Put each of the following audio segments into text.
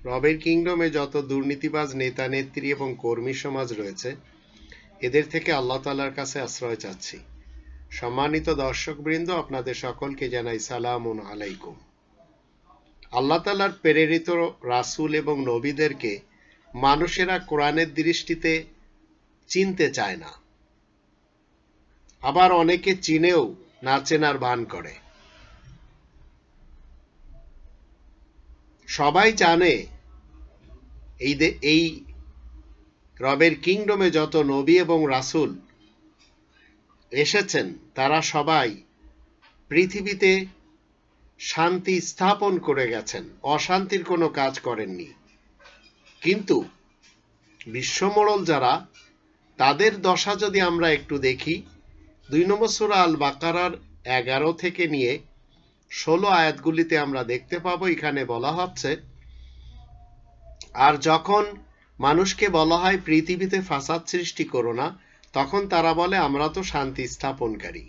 রবের কিংডমে যত দুর্নীতিবাজ নেতা নেত্রী এবং কর্মী সমাজ রয়েছে, এদের থেকে আল্লাহ তাআলার কাছে আশ্রয় চাচ্ছি। সম্মানিত দর্শকবৃন্দ, আপনাদের সকলকে জানাই সালামুন আলাইকুম। আল্লাহ তাআলার প্রেরিত রাসূল এবং নবীদেরকে মানুষেরা কোরআনের দৃষ্টিতে চিনতে চায় না, আবার অনেকে চিনেও না চেনার ভান করে। সবাই জানে এই রবের কিংডমে যত নবী এবং রাসূল এসেছেন, তারা সবাই পৃথিবীতে শান্তি স্থাপন করে গেছেন, অশান্তির কোনো কাজ করেননি। কিন্তু বিশ্বমোড়ল যারা, তাদের দশা যদি আমরা একটু দেখি, 2 নম্বর সূরা আল বাকারার 11 থেকে নিয়ে 16 আয়াতগুলিতে আমরা দেখতে পাবো। এখানে বলা হচ্ছে, আর যখন মানুষকে বলা হয় পৃথিবীতে ফাসাদ সৃষ্টি করো না, তখন তারা বলে আমরা তো শান্তি স্থাপনকারী।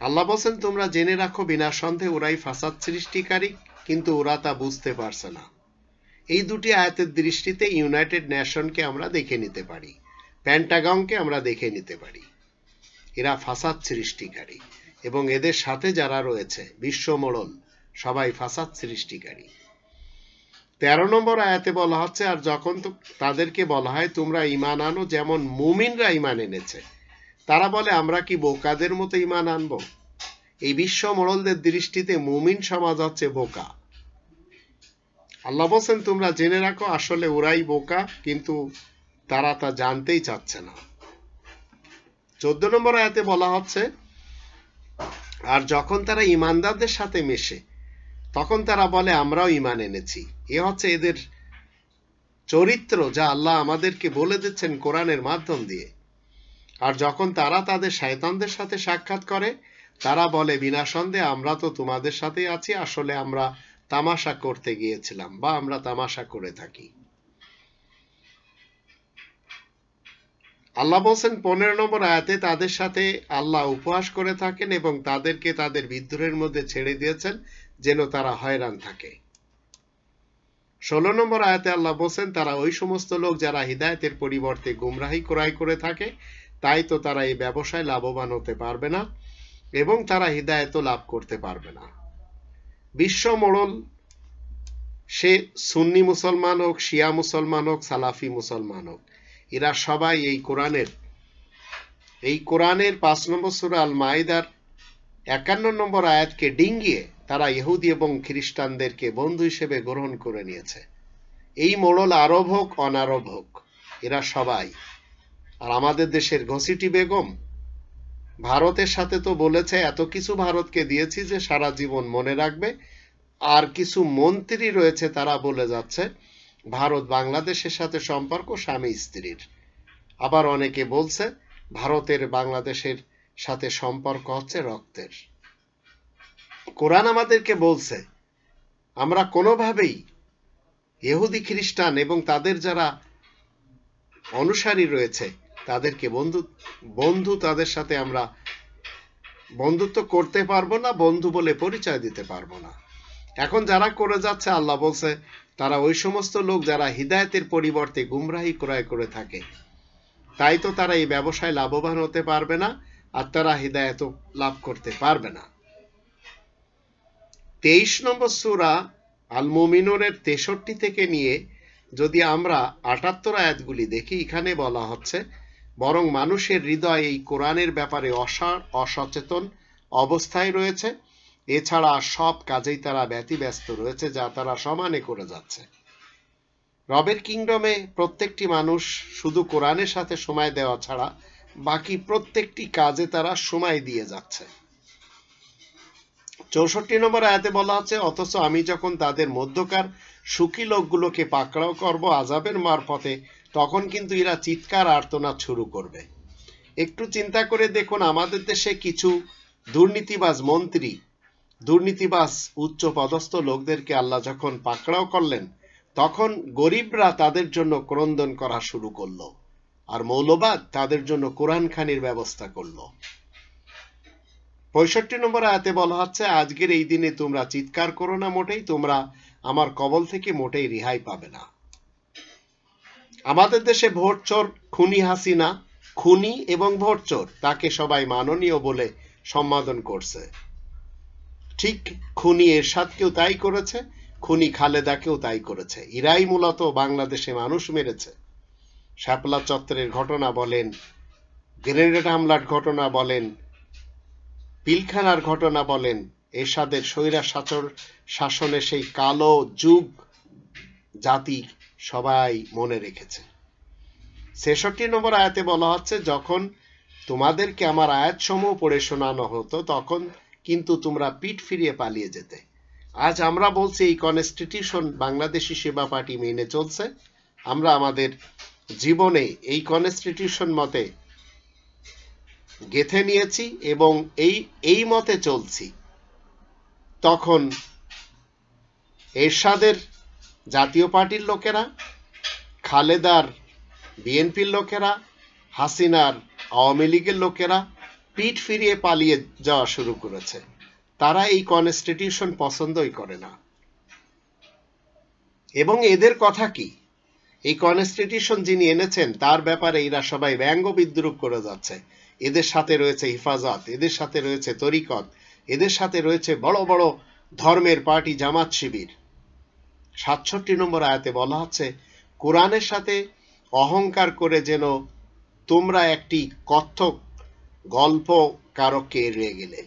আল্লাহ বলেন, তোমরা জেনে রাখো বিনা সন্দেহে ওরাই ফাসাদ সৃষ্টিকারী, কিন্তু ওরা তা বুঝতে পারছে না। এই দুটি আয়াতের দৃষ্টিতে ইউনাইটেড নেশনকে আমরা দেখে নিতে পারি, পেন্টাগনকে আমরা দেখে নিতে পারি। এরা ফাসাদ সৃষ্টিকারী এবং এদের সাথে যারা রয়েছে বিশ্বমোড়ল, সবাই ফাসাদ সৃষ্টিকারী। 13 নম্বর আয়াতে বলা হচ্ছে, আর যখন তাদেরকে বলা হয় তোমরা ঈমান আনো যেমন মুমিনরা ঈমান এনেছে, তারা বলে আমরা কি বোকাদের মতো ঈমান আনবো? এই বিশ্বমোড়লদের দৃষ্টিতে মুমিন সমাজ হচ্ছে বোকা। আল্লাহ বলেন, তোমরা জেনে রাখো আসলে ওরাই বোকা, কিন্তু তারা তা জানতেই চাচ্ছে না। 14 নম্বর আয়াতে বলা হচ্ছে, আর যখন তারা ঈমানদারদের সাথে মেশে, তখন তারা বলে আমরাও ঈমান এনেছি। এ হচ্ছে এদের চরিত্র, যা আল্লাহ আমাদেরকে বলে দিচ্ছেন কোরআনের মাধ্যম দিয়ে। আর যখন তারা তাদের শয়তানদের সাথে সাক্ষাৎ করে, তারা বলে বিনা সন্দেহে আমরা তো তোমাদের সাথেই আছি, আসলে আমরা তামাশা করতে গিয়েছিলাম, বা আমরা তামাশা করে থাকি। আল্লাহ বলছেন 15 নম্বর আয়াতে, তাদের সাথে আল্লাহ উপহাস করে থাকেন এবং তাদেরকে তাদের বিদ্রোহের মধ্যে ছেড়ে দিয়েছেন যেন তারা হয়রান থাকে। 16 নম্বর আয়াতে আল্লাহ বলছেন, তারা ওই সমস্ত লোক যারা হিদায়াতের পরিবর্তে গুমরাহি ক্রয় করে থাকে, তাই তো তারা এই ব্যবসায় লাভবান হতে পারবে না এবং তারা হিদায়াতও লাভ করতে পারবে না। বিশ্বমোড়ল, সে সুন্নি মুসলমান হোক, শিয়া মুসলমান হোক, সালাফি মুসলমান হোক, এরা সবাই এই কোরআনের 5 নম্বর সূরা আল মাইদার 51 নম্বর আয়াতকে ডিঙ্গিয়ে তারা ইহুদি এবং খ্রিস্টানদেরকে বন্ধু হিসেবে গ্রহণ করে নিয়েছে। এই মোড়ল আরব হোক অনারব হোক, এরা সবাই। আর আমাদের দেশের ঘসিটি বেগম ভারতের সাথে তো বলেছে এত কিছু ভারতকে দিয়েছি যে সারা জীবন মনে রাখবে। আর কিছু মন্ত্রী রয়েছে, তারা বলে যাচ্ছে ভারত বাংলাদেশের সাথে সম্পর্ক স্বামী স্ত্রীর। আবার অনেকে বলছে ভারতের বাংলাদেশের সাথে সম্পর্ক হচ্ছে রক্তের। কোরআন আমাদেরকে বলছে আমরা কোনোভাবেই ইহুদি খ্রিস্টান এবং তাদের যারা অনুসারী রয়েছে তাদেরকে তাদের সাথে আমরা বন্ধুত্ব করতে পারবো না, বন্ধু বলে পরিচয় দিতে পারবো না। এখন যারা করে যাচ্ছে, আল্লাহ বলছে তারা ওই সমস্ত লোক যারা হিদায়াতের পরিবর্তে গুমরাহি ক্রয় করে থাকে, তাই তো তারা এই ব্যবসায় লাভবান হতে পারবে না, আর তারা হিদায়াত লাভ করতে পারবে না। 23 নম্বর সূরা আল মুমিনুনের 63 থেকে নিয়ে যদি আমরা 78 আয়াতগুলি দেখি, এখানে বলা হচ্ছে বরং মানুষের হৃদয় এই কোরআনের ব্যাপারে অসচেতন অবস্থায় রয়েছে, এছাড়া সব কাজেই তারা ব্যতিব্যস্ত রয়েছে যা তারা সমানে করে যাচ্ছে। রবের কিংডমে প্রত্যেকটি মানুষ শুধু কোরআনের সাথে সময় দেওয়া ছাড়া বাকি প্রত্যেকটি কাজে তারা সময় দিয়ে যাচ্ছে। 64 নম্বর আয়াতে বলা হচ্ছে, অথচ আমি যখন তাদের মধ্যকার সুখী লোকগুলোকে পাকড়াও করব আযাবের মারফতে, তখন কিন্তু এরা চিৎকার আর্তনাদ শুরু করবে। একটু চিন্তা করে দেখুন, আমাদের দেশে কিছু দুর্নীতিবাজ মন্ত্রী, দুর্নীতিবাজ উচ্চ পদস্থ লোকদেরকে আল্লাহ যখন পাকড়াও করলেন, তখন গরিবরা তাদের জন্য ক্রন্দন করা শুরু করলো, আর মৌলবাদ তাদের জন্য কোরআন খানির ব্যবস্থা করলো। 65 নম্বর আয়াতে বলা হচ্ছে, আজকের এই দিনে তোমরা চিৎকার করো না মোটেই, তোমরা আমার কবল থেকে মোটেই রেহাই পাবে না। আমাদের দেশে ভোট চোর খুনি হাসিনা, খুনি এবং ভোট চোর, তাকে সবাই মাননীয় বলে সম্বোধন করছে। ঠিক খুনি এরশাদকেও তাই করেছে, খুনি খালেদাকেও তাই করেছে। এরাই মূলত বাংলাদেশে মানুষ মেরেছে। শাপলা চত্বরের ঘটনা বলেন, গ্রেনেড হামলার ঘটনা বলেন, পিলখানার ঘটনা বলেন, এরশাদের শাসনের সেই কালো যুগ জাতি সবাই মনে রেখেছে। 66 নম্বর আয়াতে বলা হচ্ছে, যখন তোমাদেরকে আমার আয়াতসমূহ পড়ে শোনানো হতো তখন কিন্তু তোমরা পিঠ ফিরিয়ে পালিয়ে যেতে। আজ আমরা বলছি এই কনস্টিটিউশন বাংলাদেশি সেবা পার্টি মেনে চলছে, আমরা আমাদের জীবনে এই কনস্টিটিউশন মতে গেঁথে নিয়েছি এবং এই মতে চলছি। তখন এরশাদের জাতীয় পার্টির লোকেরা, খালেদার বিএনপির লোকেরা, হাসিনার আওয়ামী লীগের লোকেরা পিঠ ফিরিয়ে পালিয়ে যাওয়া শুরু করেছে। তারা এই কনস্টিটিউশন পছন্দই করে না। এবং এদের কথা কি, এই কনস্টিটিউশন যিনি এনেছেন তার ব্যাপারে এরা সবাই ব্যঙ্গ বিদ্রুপ করে যাচ্ছে। এদের সাথে রয়েছে হিফাজত, এদের সাথে রয়েছে তরিকত, এদের সাথে রয়েছে বড় বড় ধর্মের পার্টি জামাত শিবির। 67 নম্বর আয়াতে বলা হচ্ছে, কোরআনের সাথে অহংকার করে যেন তোমরা একটি কত্থক গল্প কারককে এড়িয়ে গেলে।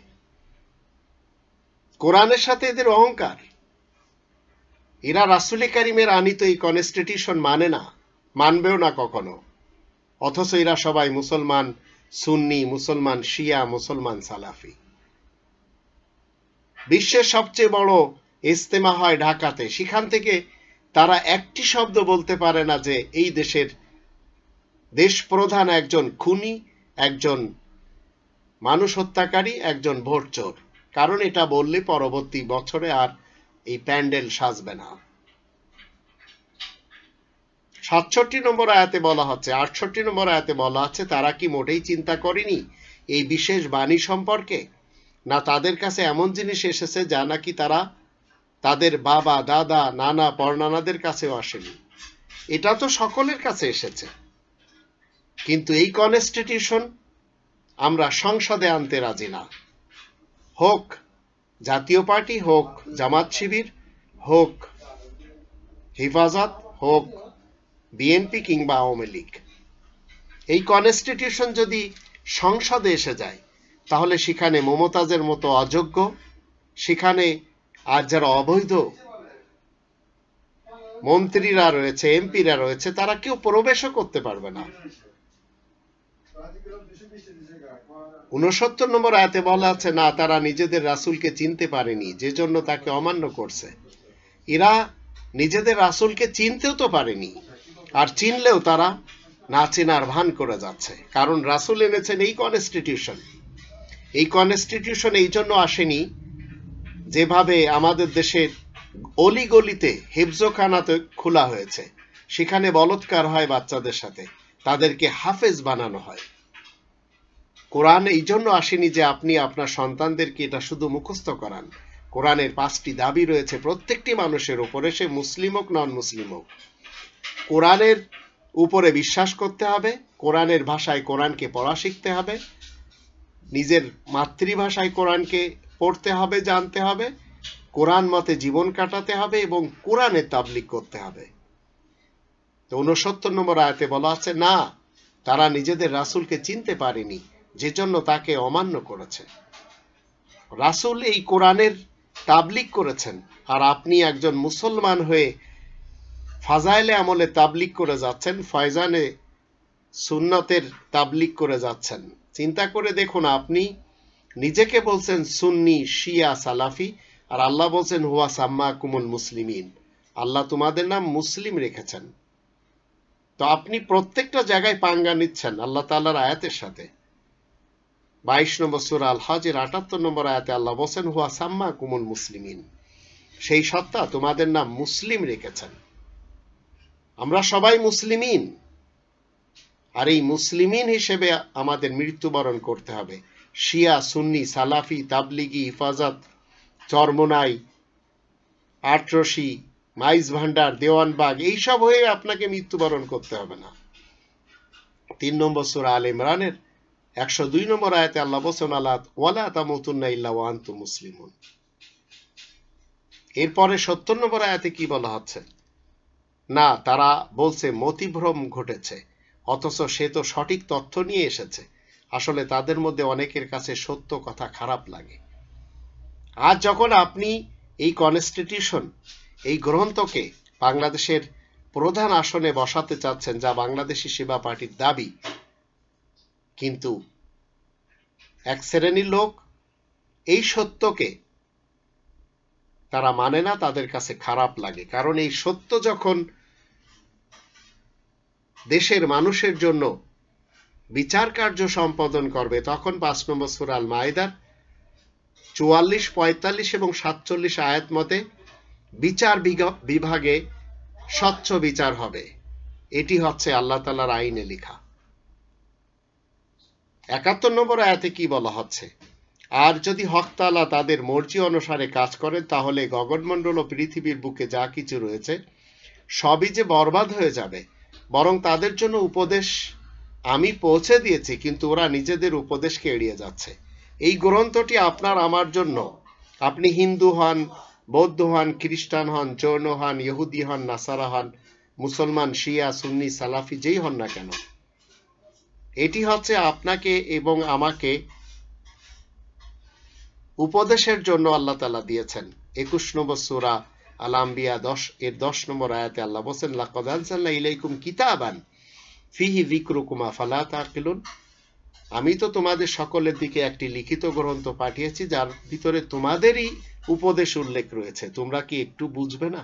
কোরআনের সাথে এদের অহংকার। এরা রাসূল কারীমের আনিত এই কনস্টিটিউশন মানে না, মানবেও না কখনো। অথচ এরা সবাই মুসলমান সুন্নি, মুসলমান শিয়া, মুসলমান সালাফি। বিশ্বের সবচেয়ে বড় ইজতেমা হয় ঢাকাতে, সেখান থেকে তারা একটি শব্দ বলতে পারে না যে এই দেশের দেশ প্রধান একজন খুনি, একজন মানুষ হত্যাকারী, একজন ভোট চোর। কারণ এটা বললে পরবর্তী বছরে আর এই প্যান্ডেল সাজবে না। 67 নম্বর আয়াতে বলা হচ্ছে, 68 নম্বর আয়াতে বলা হচ্ছে, তারা কি মোটেই চিন্তা করেনি এই বিশেষ বাণী সম্পর্কে? না তাদের কাছে এমন জিনিস এসেছে যা নাকি তারা তাদের বাবা, দাদা, নানা, পরনানাদের কাছেও আসেনি। এটা তো সকলের কাছে এসেছে। কিন্তু এই কনস্টিটিউশন আমরা সংসদে আনতে রাজি না। হোক জাতীয় পার্টি, হোক জামাত শিবির, হোক হিফাজত, হোক বিএনপি কিংবা আওয়ামী লীগ, এই কনস্টিটিউশন যদি সংসদে এসে যায় তাহলে সেখানে মমতাজের মতো অযোগ্য, সেখানে আর যারা অবৈধ মন্ত্রীরা রয়েছে, এমপিরা রয়েছে, তারা কেউ প্রবেশও করতে পারবে না। 69 নম্বর আয়াতে বলা আছে, না তারা নিজেদের রাসূলকে চিনতে পারেনি, যে জন্য তাকে অমান্য করছে। এরা নিজেদের রাসূলকে চিনতেও তো পারেনি, আর চিনলেও তারা না চেনার ভান করে যাচ্ছে। কারণ রাসূল এনেছেন এই কনস্টিটিউশন। এই কনস্টিটিউশন এই জন্য আসেনি, যেভাবে আমাদের দেশের অলিগলিতে হেফজোখানাতে খোলা হয়েছে, সেখানে বলৎকার হয় বাচ্চাদের সাথে, তাদেরকে হাফেজ বানানো হয়। কোরআন এই জন্য আসেনি যে আপনি আপনার সন্তানদেরকে এটা শুধু মুখস্থ করান। কোরআনের 5টি দাবি রয়েছে প্রত্যেকটি মানুষের উপরে, সে মুসলিম হোক নন মুসলিম হোক। কোরআনের উপরে বিশ্বাস করতে হবে, কোরআনের ভাষায় কোরআনকে পড়া শিখতে হবে, নিজের মাতৃভাষায় কোরআনকে পড়তে হবে, জানতে হবে, কোরআন মতে জীবন কাটাতে হবে এবং কোরআনের তাবলীগ করতে হবে। তো 69 নম্বর আয়াতে বলা আছে, না তারা নিজেদের রাসূলকে চিনতে পারেনি, যে জন্য তাকে অমান্য করেছে। রাসূল এই কোরআনের তাবলীগ করেছেন, আর আপনি একজন মুসলমান হয়ে ফাজাইলে আমলে তাবলীগ করে যাচ্ছেন, ফয়জানে সুন্নতের তাবলীগ করে যাচ্ছেন। চিন্তা করে দেখুন, আপনি নিজেকে বলছেন সুন্নি, শিয়া, সালাফি, আর আল্লাহ বলছেন হুয়া সাম্মাকুমুল মুসলিমিন, আল্লাহ তোমাদের নাম মুসলিম রেখেছেন। তো আপনি প্রত্যেকটা জায়গায় পাঙ্গা নিচ্ছেন আল্লাহ তাআলার আয়াতের সাথে। 22 নম্বর সূরা আল হজের 78 নম্বর আয়াতে আল্লাহ বলেন হুয়া সাম্মাকুমুল মুসলিমিন, সেই সত্তা তোমাদের নাম মুসলিম রেখেছেন। আমরা সবাই মুসলিমিন, আর এই মুসলিমিন হিসেবে আমাদের মৃত্যুবরণ করতে হবে। শিয়া, সুন্নি, সালাফি, তাবলিগি, হিফাজত, চরমোনাই, আটরশি, মাইজ ভান্ডার, দেওয়ানবাগ এইসব হয়ে আপনাকে মৃত্যুবরণ করতে হবে না। 3 নম্বর সূরা আল ইমরানের 102 নম্বর আয়াতে আল্লাহ বলেন ওয়ালা তামুতুন্না ইল্লা ওয়া আনতুম মুসলিমুন। এরপরে 70 নম্বর আয়াতে কি বলা হচ্ছে? না, তারা বলছে মতিভ্রম ঘটেছে, অথচ সে তো সঠিক তথ্য নিয়ে এসেছে। আসলে তাদের মধ্যে অনেকের কাছে সত্য কথা খারাপ লাগে। আজ যখন আপনি এই কনস্টিটিউশন, এই গ্রন্থকে বাংলাদেশের প্রধান আসনে বসাতে চাচ্ছেন, যা বাংলাদেশি সেবা পার্টির দাবি, কিন্তু এক শ্রেণীর লোক এই সত্যকে তারা মানে না, তাদের কাছে খারাপ লাগে। কারণ এই সত্য যখন দেশের মানুষের জন্য বিচার কার্য সম্পাদন করবে, তখন 5 নম্বর সূরা আল মাইদার 44, 45 এবং 47 আয়াত মতে বিচার বিভাগে স্বচ্ছ বিচার হবে। এটি হচ্ছে আল্লাহ তাআলার আইনে লেখা। 71 নম্বর আয়াতে কি বলা হচ্ছে? আর যদি হক তাআলা তাদের মর্জি অনুসারে কাজ করেন, তাহলে গগনমণ্ডল ও পৃথিবীর বুকে যা কিছু রয়েছে সবই যে বরবাদ হয়ে যাবে। বরং তাদের জন্য উপদেশ আমি পৌঁছে দিয়েছি, কিন্তু ওরা নিজেদের উপদেশকে এড়িয়ে যাচ্ছে। এই গ্রন্থটি আপনার আমার জন্য, আপনি হিন্দু হন, বৌদ্ধ হন, খ্রিস্টান হন, জৈন হন, ইহুদি হন, নাসারা হন, মুসলমান, শিয়া, সুন্নি, সালাফি যেই হন না কেন, এটি হচ্ছে আপনাকে এবং আমাকে উপদেশের জন্য আল্লাহ তাআলা দিয়েছেন। 21 নম্বর সূরা আল আম্বিয়া 10 নম্বর আয়াতে আল্লাহ বলেন লাকাদ আনজালনা ইলাইকুম কিতাবান ফিহি যিকরুকুম আফালা তাকিলুন। আমি তো তোমাদের সকলের দিকে একটি লিখিত গ্রন্থ পাঠিয়েছি, যার ভিতরে তোমাদেরই উপদেশ উল্লেখ রয়েছে। তোমরা কি একটু বুঝবে না?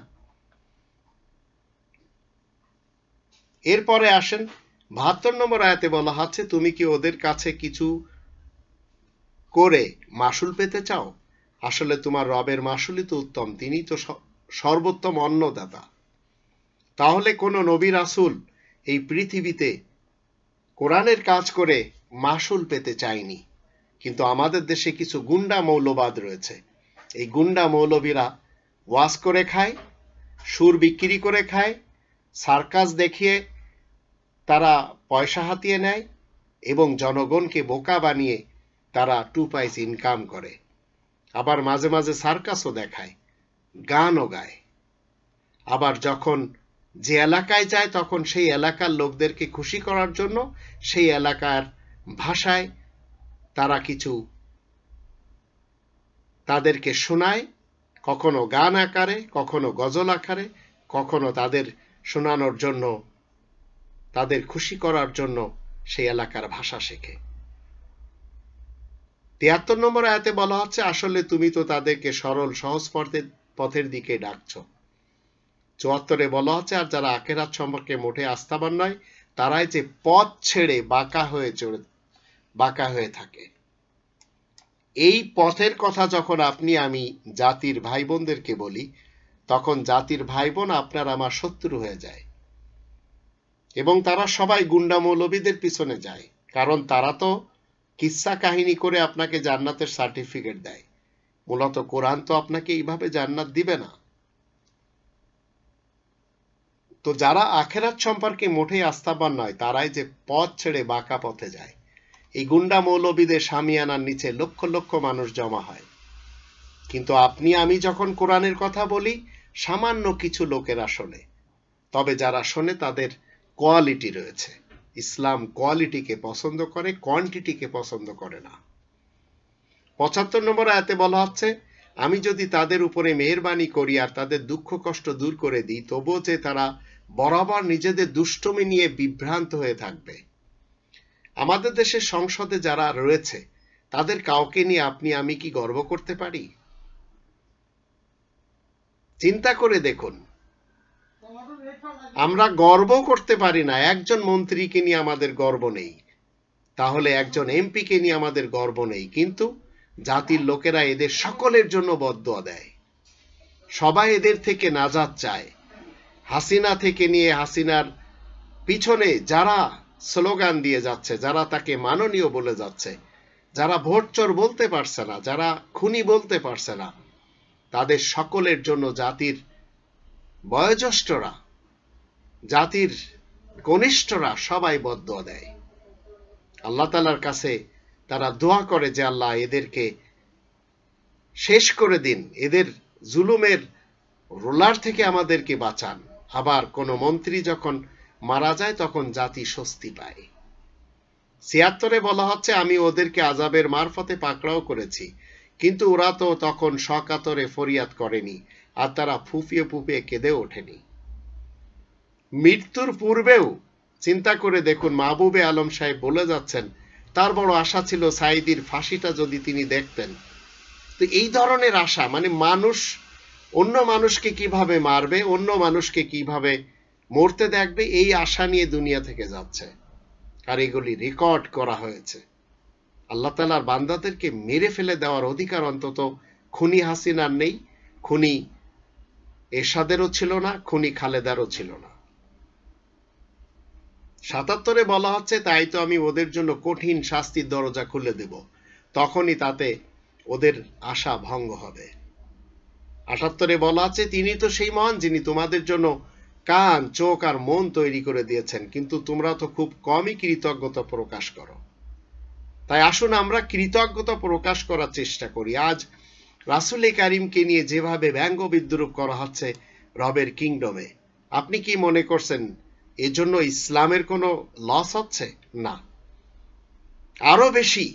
এরপরে আসেন 72 নম্বর আয়াতে বলা হচ্ছে, তুমি কি ওদের কাছে কিছু করে মাসুল পেতে চাও? আসলে তোমার রবের মাসুলই তো উত্তম, তিনি তো সর্বোত্তম অন্নদাতা। তাহলে কোন নবী রাসূল এই পৃথিবীতে কোরআনের কাজ করে মাসুল পেতে চায়নি। কিন্তু আমাদের দেশে কিছু গুন্ডা মৌলবাদ রয়েছে। এই গুন্ডা মৌলবীরা ওয়াজ করে খায়, সুর বিক্রি করে খায়, সার্কাস দেখিয়ে তারা পয়সা হাতিয়ে নেয় এবং জনগণকে বোকা বানিয়ে তারা 2 পয়সা ইনকাম করে। আবার মাঝে মাঝে সার্কাসও দেখায়, গানও গায়। আবার যখন যে এলাকায় যায়, তখন সেই এলাকার লোকদেরকে খুশি করার জন্য সেই এলাকার ভাষায় তারা কিছু তাদেরকে শোনায়, কখনো গান আকারে, কখনো গজল আকারে, কখনো তাদের শোনানোর জন্য, তাদের খুশি করার জন্য সেই এলাকার ভাষা শেখে। 73 নম্বর আয়াতে বলা হচ্ছে, আসলে তুমি তো তাদেরকে সরল সহজ পথের দিকে ডাকছো। 74-এ বলা হচ্ছে, আর যারা আখিরাত সম্পর্কে মোটে আস্থাবান নয়, তারাই যে পথ ছেড়ে বাঁকা হয়ে থাকে। এই পথের কথা যখন আপনি আমি জাতির ভাই বোনদেরকে বলি, তখন জাতির ভাই বোন আপনার আমার শত্রু হয়ে যায় এবং তারা সবাই গুন্ডা মৌলবীদের পিছনে যায়। কারণ তারা তো কিসসা কাহিনী করে আপনাকে জান্নাতের সার্টিফিকেট দেয়। মূলত কোরআন তো আপনাকে এইভাবে জান্নাত দিবে না। তো যারা আখিরাত সম্পর্কে মোটেই আস্থাবান নয়, তারাই যে পথ ছেড়ে বাঁকা পথে যায়। এই গুন্ডা মৌলবীদের শামিয়ানার নিচে লক্ষ লক্ষ মানুষ জমা হয়। কিন্তু আপনি আমি যখন কোরআনের কথা বলি, সামান্য কিছু লোকেরা শোনে। তবে যারা শোনে তাদের কোয়ালিটি রয়েছে। ইসলাম কোয়ালিটিকে পছন্দ করে, কোয়ান্টিটিকে পছন্দ করে না। 75 নম্বর আয়াতে বলা হচ্ছে, আমি যদি তাদের উপরে মেহেরবানি করি আর তাদের দুঃখ কষ্ট দূর করে দিই, তবুও যে তারা বরাবর নিজেদের দুষ্টুমি নিয়ে বিভ্রান্ত হয়ে থাকবে। আমাদের দেশের সংসদে যারা রয়েছে, তাদের কাউকে নিয়ে আপনি আমি কি গর্ব করতে পারি? চিন্তা করে দেখুন, আমরা গর্ব করতে পারি না। একজন মন্ত্রীকে নিয়ে আমাদের গর্ব নেই, তাহলে একজন এমপিকে নিয়ে আমাদের গর্ব নেই। কিন্তু জাতির লোকেরা এদের সকলের জন্য বদদুয়া দেয়, সবাই এদের থেকে নাজাত চায়। হাসিনা থেকে নিয়ে হাসিনার পিছনে যারা স্লোগান দিয়ে যাচ্ছে, যারা তাকে মাননীয় বলে যাচ্ছে, যারা ভোট চোর বলতে পারছে না, যারা খুনি বলতে পারছে না, তাদের সকলের জন্য জাতির বয়োজ্যেষ্ঠরা, জাতির কনিষ্ঠরা সবাই বদদোয়া দেয়। আল্লাহ তাআলার কাছে তারা দোয়া করে যে আল্লাহ এদেরকে শেষ করে দিন, এদের জুলুমের রোলার থেকে আমাদেরকে বাঁচান। আবার কোন মন্ত্রী যখন মারা যায় তখন জাতি স্বস্তি পায়। ৭৬ বলা হচ্ছে, আমি ওদেরকে আযাবের মারফতে পাকড়াও করেছি, কিন্তু ওরা তো তখন সকাতরে ফরিয়াদ করেনি, আর তারা ফুঁপিয়ে ফুঁপিয়ে কেঁদে ওঠেনি। মৃত্যুর পূর্বেও চিন্তা করে দেখুন, মাহবুবে আলম সাহেব বলে যাচ্ছেন তার বড় আশা ছিল সাঈদীর ফাঁসিটা যদি তিনি দেখতেন। তো এই ধরনের আশা, মানে মানুষ অন্য মানুষকে কিভাবে মারবে, অন্য মানুষকে কিভাবে মরতে দেখবে, এই আশা নিয়ে দুনিয়া থেকে যাচ্ছে। আর এগুলি রেকর্ড করা হয়েছে। আল্লাহ তাআলার বান্দাদেরকে মেরে ফেলে দেওয়ার অধিকার অন্তত খুনি হাসিনার নেই, খুনি এরশাদেরও ছিল না, খুনি খালেদারও ছিল না। ৭৭ বলা হচ্ছে, তাই তো আমি ওদের জন্য কঠিন শাস্তির দরজা খুলে দেব, তখনই তাতে ওদের আশা ভঙ্গ হবে। ৭৮ বলা আছে, তিনি তো সেই মহান যিনি তোমাদের জন্য কান, চোখ আর মন তৈরি করে দিয়েছেন, কিন্তু তোমরা তো খুব কমই কৃতজ্ঞতা প্রকাশ করো। তাই আসুন আমরা কৃতজ্ঞতা প্রকাশ করার চেষ্টা করি। আজ রাসূল কারীমকে নিয়ে যেভাবে ব্যঙ্গ বিদ্রূপ করা হচ্ছে রবের কিংডমে, আপনি কি মনে করছেন এজন্য ইসলামের কোনো লস হচ্ছে? না, আরো বেশি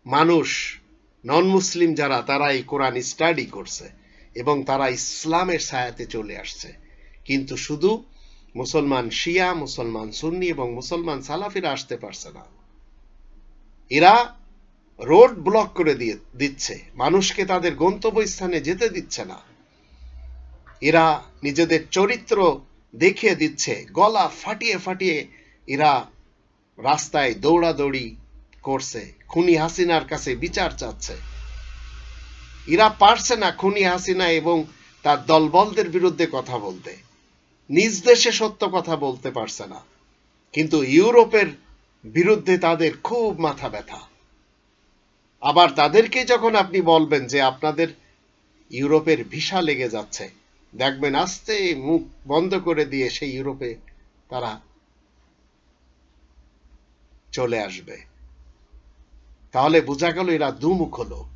মানুষ নন মুসলিম যারা, তারা এই কোরআন স্টাডি করছে এবং তারা ইসলামের ছায়াতে চলে আসছে। কিন্তু শুধু মুসলমান শিয়া, মুসলমান সুন্নি এবং মুসলমান সালাফিরা আসতে পারছে না। এরা রোড ব্লক করে দিচ্ছে, মানুষকে তাদের গন্তব্যস্থানে যেতে দিচ্ছে না। এরা নিজেদের চরিত্র দেখিয়ে দিচ্ছে, গলা ফাটিয়ে ফাটিয়ে এরা রাস্তায় দৌড়াদৌড়ি করছে, খুনি হাসিনার কাছে বিচার চাচ্ছে। এরা পারছে না খুনি হাসিনা এবং তার দলবলদের বিরুদ্ধে কথা বলতে, নিজ দেশে সত্য কথা বলতে পারছে না, কিন্তু ইউরোপের বিরুদ্ধে তাদের খুব মাথা ব্যথা। আবার তাদেরকে যখন আপনি বলবেন যে আপনাদের ইউরোপের ভিসা লেগে যাচ্ছে, দেখবেন আস্তে মুখ বন্ধ করে দিয়ে সেই ইউরোপে তারা চলে আসবে। তাহলে বোঝা গেল এরা দুমুখ লোক।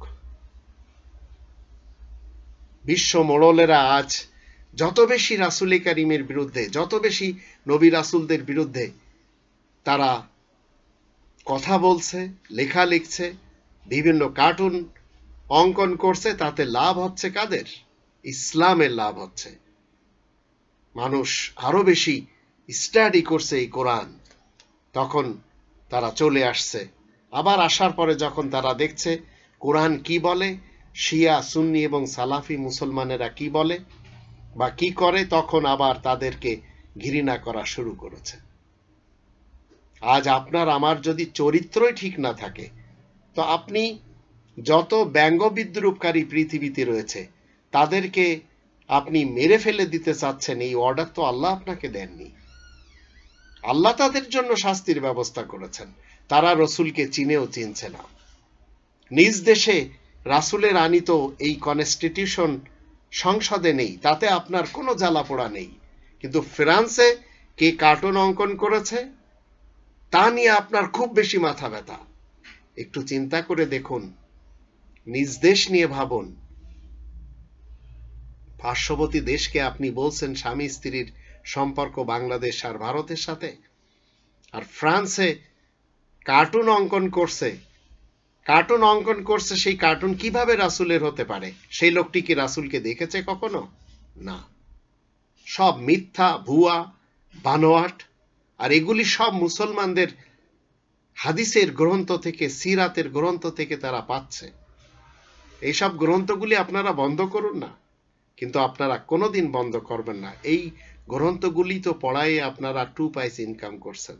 বিশ্ব মোড়লেরা আজ যত বেশি রাসূল কারীমের বিরুদ্ধে, যত বেশি নবী রাসূলদের বিরুদ্ধে তারা কথা বলছে, লেখা লিখছে, বিভিন্ন কার্টুন অঙ্কন করছে, তাতে লাভ হচ্ছে কাদের? ইসলামের লাভ হচ্ছে। মানুষ আরো বেশি স্টাডি করছে এই কোরআন, তখন তারা চলে আসছে। আবার আসার পরে যখন তারা দেখছে কোরআন কি বলে, শিয়া, সুন্নি এবং সালাফি মুসলমানেরা কি বলে বা কি করে, তখন আবার তাদেরকে ঘৃণা করা শুরু করেছে। আজ আপনার আমার যদি চরিত্রই ঠিক না থাকে, তো আপনি যত ব্যঙ্গ বিদ্রূপকারী পৃথিবীতে রয়েছে তাদেরকে আপনি মেরে ফেলে দিতে চাচ্ছেন, এই অর্ডার তো আল্লাহ আপনাকে দেননি। আল্লাহ তাদের জন্য শাস্তির ব্যবস্থা করেছেন, তারা রসুলকে চিনেও চিনছে না। নিজ দেশে রাসূলের আনিত এই কনস্টিটিউশন সংসদে নেই, তাতে আপনার কোনো জ্বালাপোড়া নেই, কিন্তু ফ্রান্সে কে কার্টুন অঙ্কন করেছে তা নিয়ে আপনার খুব বেশি মাথা ব্যথা। একটু চিন্তা করে দেখুন, নিজ দেশ নিয়ে ভাবুন। পার্শ্ববর্তী দেশকে আপনি বলছেন স্বামী স্ত্রীর সম্পর্ক বাংলাদেশ আর ভারতের সাথে, আর ফ্রান্সে কার্টুন অঙ্কন করছে। সেই কার্টুন কিভাবে রাসূলের হতে পারে? সেই লোকটি কি রাসূলকে দেখেছে কখনো? না, সব মিথ্যা, ভুয়া, বানোয়াট। আর এগুলি সব মুসলমানদের হাদিসের গ্রন্থ থেকে, সিরাতের গ্রন্থ থেকে তারা পাচ্ছে। এইসব গ্রন্থগুলি আপনারা বন্ধ করুন না, কিন্তু আপনারা কোনোদিন বন্ধ করবেন না। এই গ্রন্থগুলি তো পড়ায় আপনারা 2 পয়সা ইনকাম করছেন।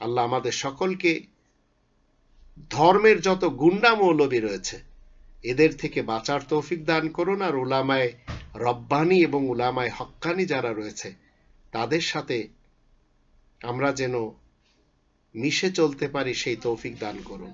আল্লাহ আমাদের সকলকে ধর্মের যত গুন্ডা মৌলবী রয়েছে এদের থেকে বাঁচার তৌফিক দান করুন, আর উলামায়ে রব্বানি এবং উলামায়ে হক্কানি যারা রয়েছে তাদের সাথে আমরা যেন মিশে চলতে পারি সেই তৌফিক দান করুন।